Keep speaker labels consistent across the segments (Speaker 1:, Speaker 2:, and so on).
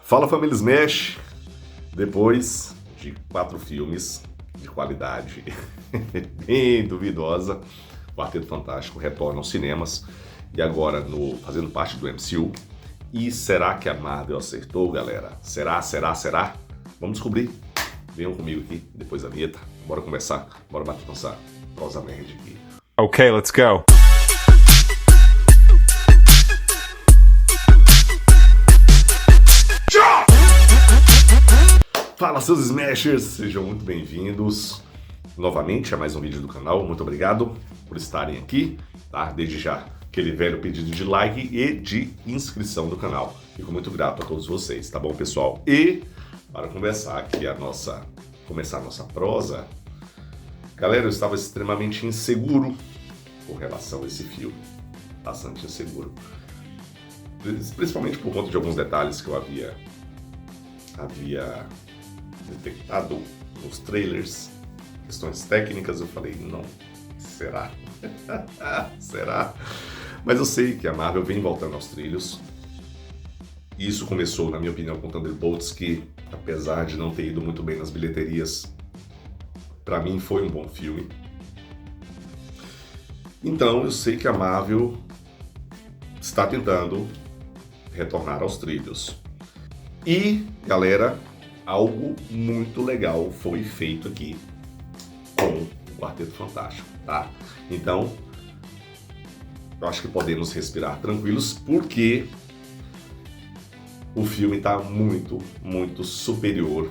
Speaker 1: Fala, família Smash! Depois de 4 filmes de qualidade bem duvidosa, o Quarteto Fantástico retorna aos cinemas e agora fazendo parte do MCU. E será que a Marvel acertou, galera? Será? Vamos descobrir. Venham comigo aqui, depois da vinheta. Bora conversar, bora bater nossa prosa nerd aqui.
Speaker 2: Okay, let's go.
Speaker 1: Fala, seus Smashers! Sejam muito bem-vindos novamente a mais um vídeo do canal. Muito obrigado por estarem aqui, tá? Desde já, aquele velho pedido de like e de inscrição do canal. Fico muito grato a todos vocês, tá bom, pessoal? E para começar aqui começar a nossa prosa, galera, eu estava extremamente inseguro com relação a esse filme. Bastante inseguro. Principalmente por conta de alguns detalhes que eu havia detectado nos trailers, questões técnicas. Eu falei, não, será? Será? Mas eu sei que a Marvel vem voltando aos trilhos. Isso começou, na minha opinião, com Thunderbolts, que apesar de não ter ido muito bem nas bilheterias, para mim foi um bom filme. Então eu sei que a Marvel está tentando retornar aos trilhos. E, galera, algo muito legal foi feito aqui com o Quarteto Fantástico, tá? Então, eu acho que podemos respirar tranquilos, porque o filme está muito, muito superior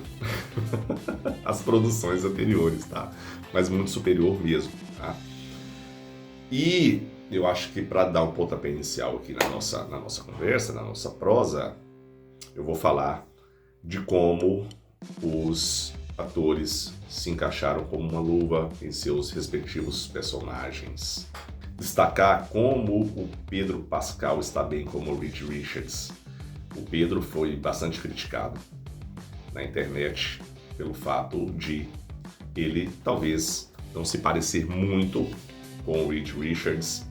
Speaker 1: às produções anteriores, tá? Mas muito superior mesmo, tá? E eu acho que para dar um pontapé inicial aqui na nossa conversa, na nossa prosa, eu vou falar de como os atores se encaixaram como uma luva em seus respectivos personagens. Destacar como o Pedro Pascal está bem como o Reed Richards. O Pedro foi bastante criticado na internet pelo fato de ele talvez não se parecer muito com o Reed Richards.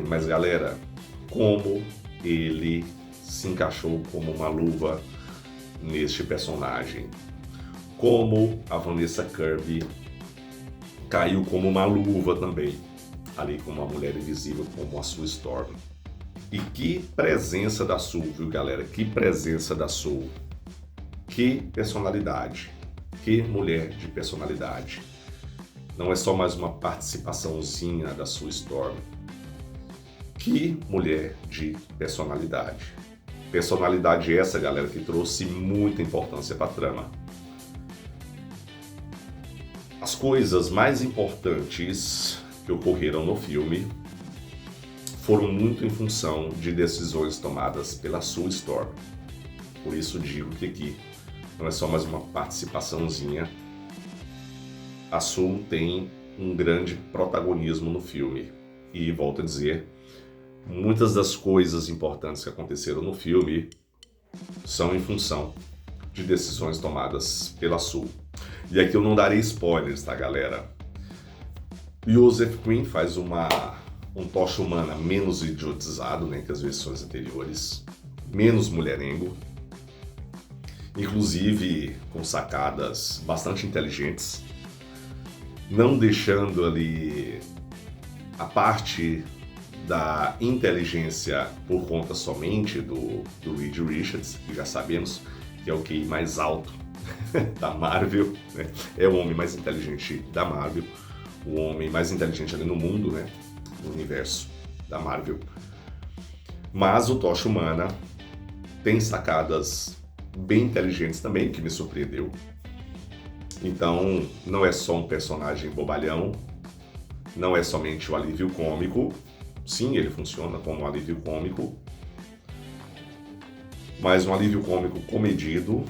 Speaker 1: Mas galera, como ele se encaixou como uma luva neste personagem. Como a Vanessa Kirby caiu como uma luva também, ali com uma mulher invisível como a Sue Storm. E que presença da Sue, viu, galera? Que presença da Sue. Que personalidade. Que mulher de personalidade. Não é só mais uma participaçãozinha da Sue Storm. Que mulher de personalidade. Personalidade essa, galera, que trouxe muita importância para a trama. As coisas mais importantes que ocorreram no filme foram muito em função de decisões tomadas pela Sue Storm. Por isso digo que aqui não é só mais uma participaçãozinha. A Sue tem um grande protagonismo no filme. E volto a dizer, muitas das coisas importantes que aconteceram no filme são em função de decisões tomadas pela Sue. E aqui eu não darei spoilers, tá, galera? Joseph Quinn faz um Tocha Humana menos idiotizado, né, que as versões anteriores, menos mulherengo, inclusive com sacadas bastante inteligentes, não deixando ali a parte da inteligência por conta somente do Reed Richards, que já sabemos que é o QI mais alto da Marvel, né? É o homem mais inteligente da Marvel, o homem mais inteligente ali no mundo, né? No universo da Marvel. Mas o Tocha Humana tem sacadas bem inteligentes também, que me surpreendeu. Então, não é só um personagem bobalhão, não é somente o alívio cômico. Sim, ele funciona como um alívio cômico, mas um alívio cômico comedido,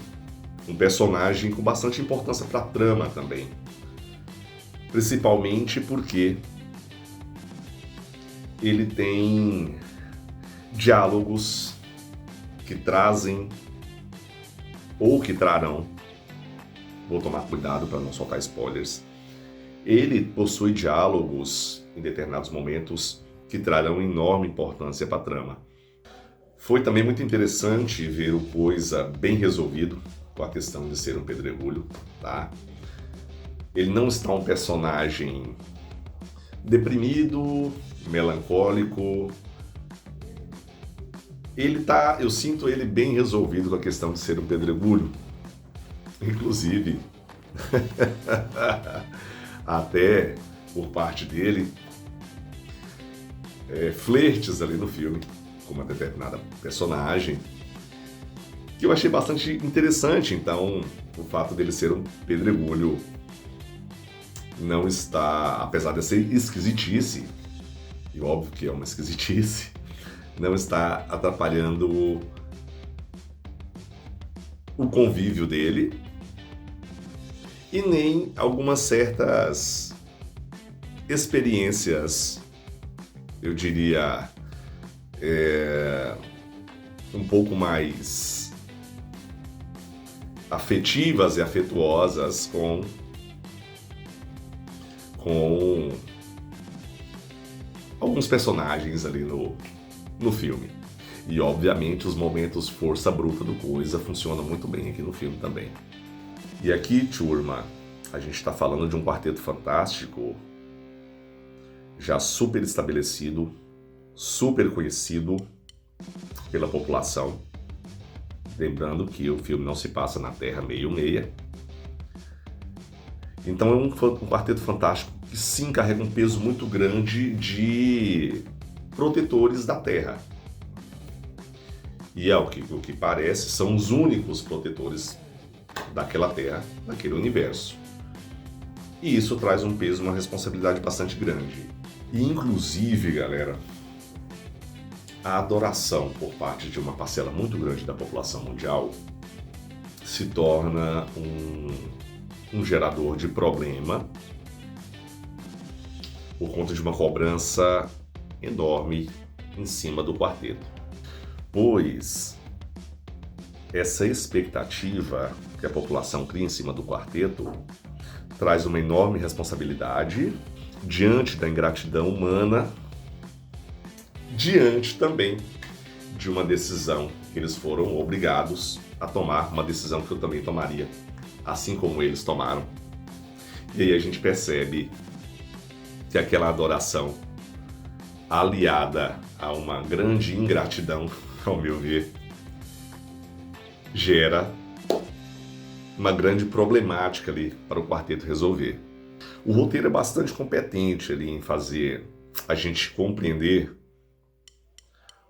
Speaker 1: um personagem com bastante importância para a trama também. Principalmente porque ele tem diálogos que trazem ou que trarão, vou tomar cuidado para não soltar spoilers, ele possui diálogos em determinados momentos que trarão enorme importância para a trama. Foi também muito interessante ver o Coisa bem resolvido com a questão de ser um pedregulho, tá? Ele não está um personagem deprimido, melancólico. Eu sinto ele bem resolvido com a questão de ser um pedregulho. Inclusive, até por parte dele, flertes ali no filme com uma determinada personagem, que eu achei bastante interessante. Então, o fato dele ser um pedregulho não está, apesar de ser esquisitice, e óbvio que é uma esquisitice, não está atrapalhando o convívio dele e nem algumas certas experiências, eu diria, um pouco mais afetivas e afetuosas com alguns personagens ali no filme. E obviamente os momentos força bruta do Coisa funcionam muito bem aqui no filme também. E aqui, turma, a gente está falando de um quarteto fantástico já super estabelecido, super conhecido pela população. Lembrando que o filme não se passa na Terra 616. Então é um quarteto fantástico que sim carrega um peso muito grande de protetores da Terra. E o que parece, são os únicos protetores daquela Terra, daquele universo. E isso traz um peso, uma responsabilidade bastante grande. E inclusive, galera, a adoração por parte de uma parcela muito grande da população mundial se torna um gerador de problema por conta de uma cobrança enorme em cima do quarteto. Pois essa expectativa que a população cria em cima do quarteto traz uma enorme responsabilidade diante da ingratidão humana, diante também de uma decisão que eles foram obrigados a tomar, uma decisão que eu também tomaria, assim como eles tomaram. E aí a gente percebe que aquela adoração, aliada a uma grande ingratidão, ao meu ver, gera uma grande problemática ali para o quarteto resolver. O roteiro é bastante competente ali em fazer a gente compreender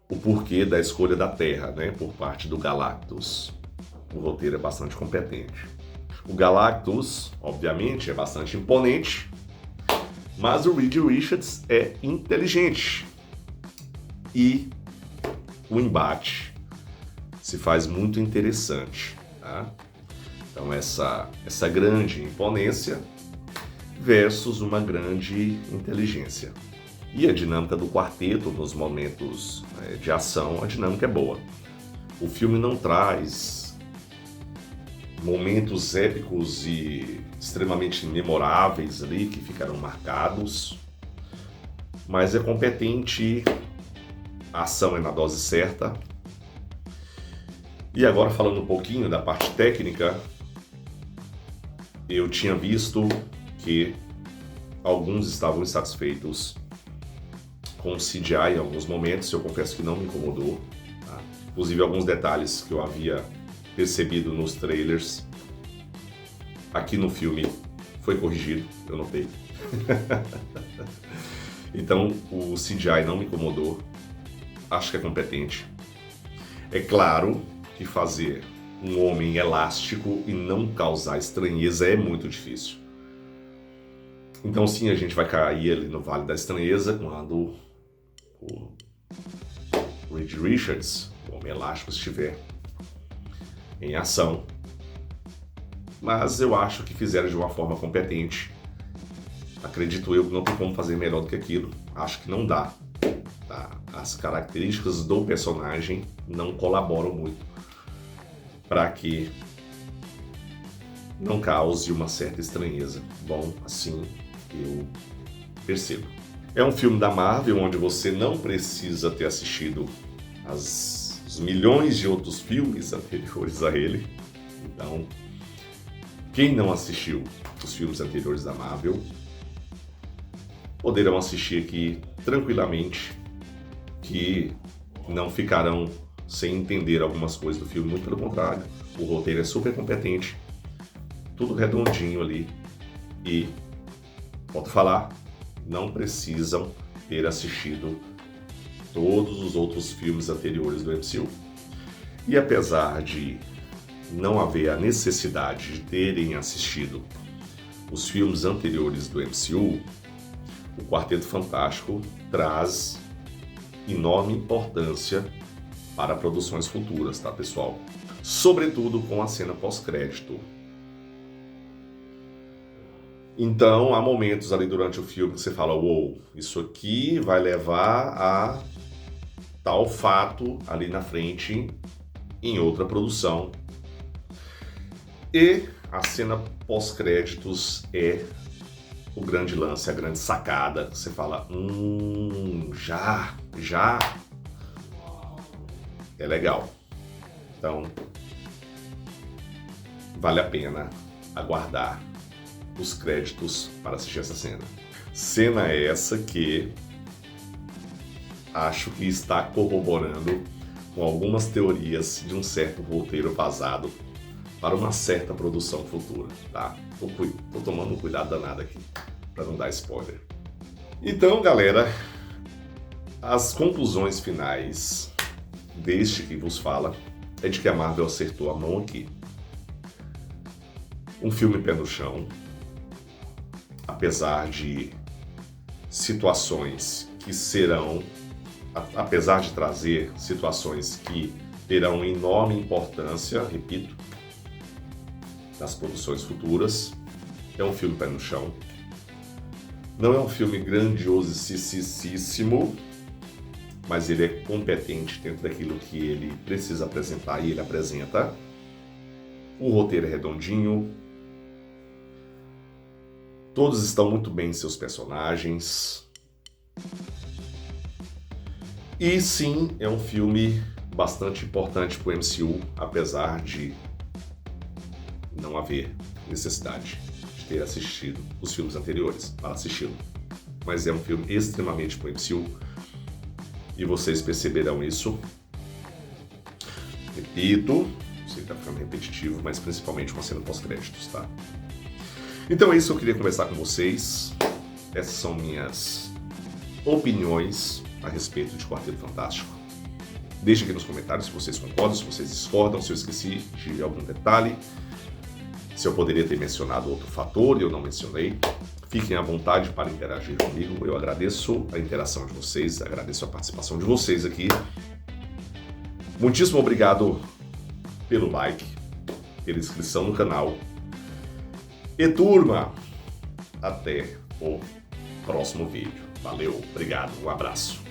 Speaker 1: o porquê da escolha da Terra, né, por parte do Galactus. O roteiro é bastante competente. O Galactus, obviamente, é bastante imponente, mas o Reed Richards é inteligente. E o embate se faz muito interessante, tá? Então essa grande imponência versus uma grande inteligência. E a dinâmica do quarteto nos momentos de ação, a dinâmica é boa. O filme não traz momentos épicos e extremamente memoráveis ali, que ficarão marcados, mas é competente, a ação é na dose certa. E agora falando um pouquinho da parte técnica, eu tinha visto que alguns estavam insatisfeitos com o CGI em alguns momentos, eu confesso que não me incomodou, tá? Inclusive alguns detalhes que eu havia percebido nos trailers, aqui no filme foi corrigido, eu notei. Então o CGI não me incomodou, acho que é competente. É claro que fazer um homem elástico e não causar estranheza é muito difícil. Então sim, a gente vai cair ali no Vale da Estranheza quando o Reed Richards, o homem elástico, estiver em ação. Mas eu acho que fizeram de uma forma competente. Acredito eu que não tem como fazer melhor do que aquilo. Acho que não dá. Tá? As características do personagem não colaboram muito para que não cause uma certa estranheza. Bom, assim eu percebo. É um filme da Marvel onde você não precisa ter assistido os os milhões de outros filmes anteriores a ele. Então, quem não assistiu os filmes anteriores da Marvel, poderão assistir aqui tranquilamente, que não ficarão sem entender algumas coisas do filme, muito pelo contrário, o roteiro é super competente, tudo redondinho ali, e, volto a falar, não precisam ter assistido todos os outros filmes anteriores do MCU. E apesar de não haver a necessidade de terem assistido os filmes anteriores do MCU, o Quarteto Fantástico traz enorme importância para produções futuras, tá, pessoal? Sobretudo com a cena pós-crédito. Então, há momentos ali durante o filme que você fala, uou, isso aqui vai levar a tal fato ali na frente em outra produção. E a cena pós-créditos é o grande lance, a grande sacada. Você fala, já, é legal. Então, vale a pena aguardar os créditos para assistir essa cena. Cena essa que acho que está corroborando com algumas teorias de um certo roteiro vazado para uma certa produção futura, tá? Tô tomando um cuidado danado aqui, para não dar spoiler. Então, galera, as conclusões finais deste que vos fala é de que a Marvel acertou a mão aqui. Um filme pé no chão, apesar de situações que serão, apesar de trazer situações que terão enorme importância, repito, nas produções futuras, é um filme pé no chão. Não é um filme grandiosíssimo, mas ele é competente dentro daquilo que ele precisa apresentar e ele apresenta. O roteiro é redondinho. Todos estão muito bem em seus personagens. E sim, é um filme bastante importante para o MCU, apesar de não haver necessidade de ter assistido os filmes anteriores para assisti-lo. Mas é um filme extremamente para o MCU e vocês perceberão isso. Repito, sei que tá ficando repetitivo, mas principalmente com a cena pós-créditos, tá? Então é isso que eu queria conversar com vocês. Essas são minhas opiniões a respeito de Quarteto Fantástico. Deixe aqui nos comentários se vocês concordam, se vocês discordam, se eu esqueci de algum detalhe, se eu poderia ter mencionado outro fator e eu não mencionei. Fiquem à vontade para interagir comigo. Eu agradeço a interação de vocês, agradeço a participação de vocês aqui. Muitíssimo obrigado pelo like, pela inscrição no canal. E turma, até o próximo vídeo. Valeu, obrigado, um abraço.